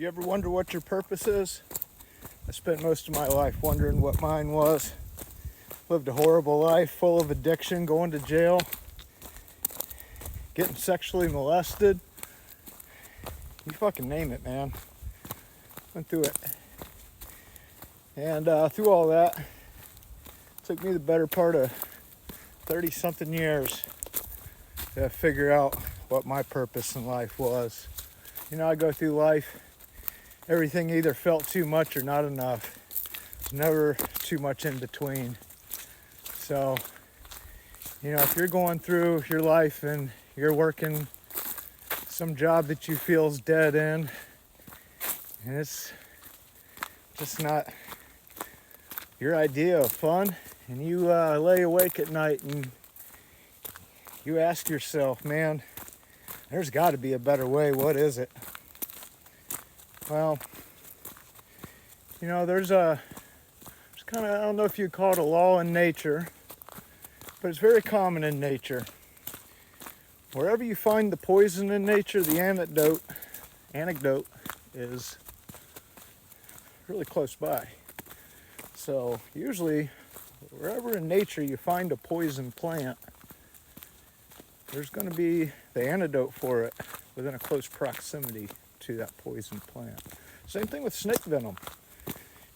Do you ever wonder what your purpose is? I spent most of my life wondering what mine was. Lived a horrible life full of addiction, going to jail, getting sexually molested. You fucking name it, man. Went through it. And through all that, it took me the better part of 30-something years to figure out what my purpose in life was. You know, I go through life, everything either felt too much or not enough. There's never too much in between. So, you know, if you're going through your life and you're working some job that you feel is dead end, and it's just not your idea of fun, and you lay awake at night and you ask yourself, man, there's got to be a better way. What is it? Well, you know, there's kind of, I don't know if you'd call it a law in nature, but it's very common in nature. Wherever you find the poison in nature, the antidote is really close by. So usually, wherever in nature you find a poison plant, there's going to be the antidote for it within a close proximity to that poison plant. Same thing with snake venom.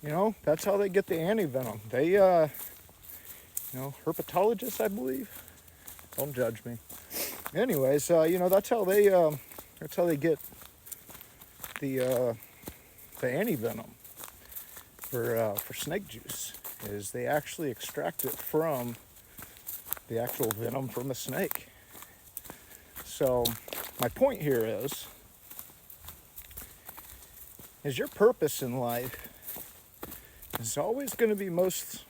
You know, that's how they get the antivenom. They, herpetologists, I believe. Don't judge me. Anyways, that's how they get the antivenom for snake juice. Is they actually extract it from the actual venom from a snake. So my point here is your purpose in life is always going to be most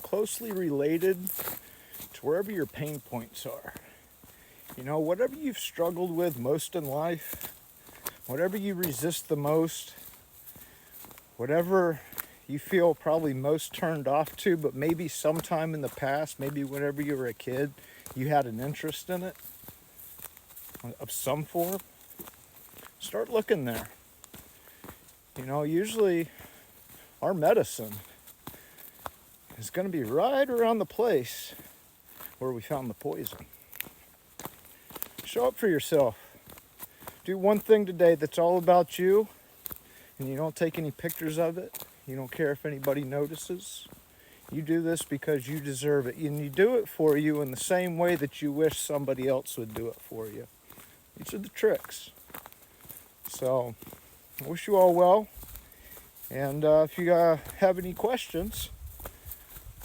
closely related to wherever your pain points are. You know, whatever you've struggled with most in life, whatever you resist the most, whatever you feel probably most turned off to, but maybe sometime in the past, maybe whenever you were a kid, you had an interest in it of some form, start looking there. You know, usually our medicine is going to be right around the place where we found the poison. Show up for yourself. Do one thing today that's all about you, and you don't take any pictures of it. You don't care if anybody notices. You do this because you deserve it, and you do it for you in the same way that you wish somebody else would do it for you. These are the tricks. So, I wish you all well. And if you have any questions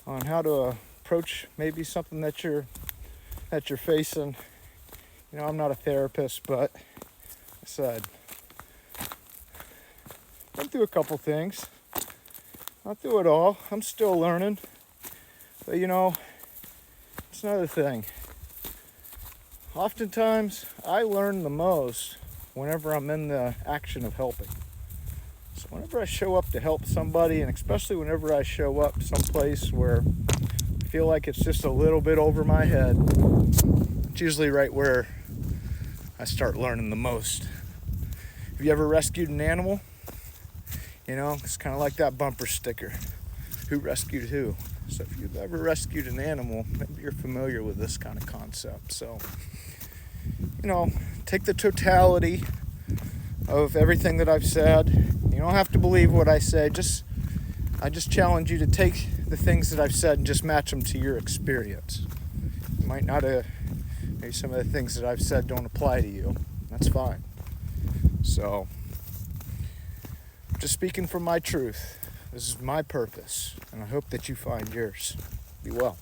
on how to approach maybe something that you're facing, you know, I'm not a therapist, but I said, went through a couple things. Not through it all. I'm still learning. But you know, it's another thing. Oftentimes, I learn the most whenever I'm in the action of helping. So whenever I show up to help somebody, and especially whenever I show up someplace where I feel like it's just a little bit over my head, it's usually right where I start learning the most. Have you ever rescued an animal? You know, it's kind of like that bumper sticker. Who rescued who? So if you've ever rescued an animal, maybe you're familiar with this kind of concept. So, you know, take the totality of everything that I've said. You don't have to believe what I say. I just challenge you to take the things that I've said and just match them to your experience. You might not maybe some of the things that I've said don't apply to you. That's fine. So, just speaking from my truth. This is my purpose, and I hope that you find yours. Be well.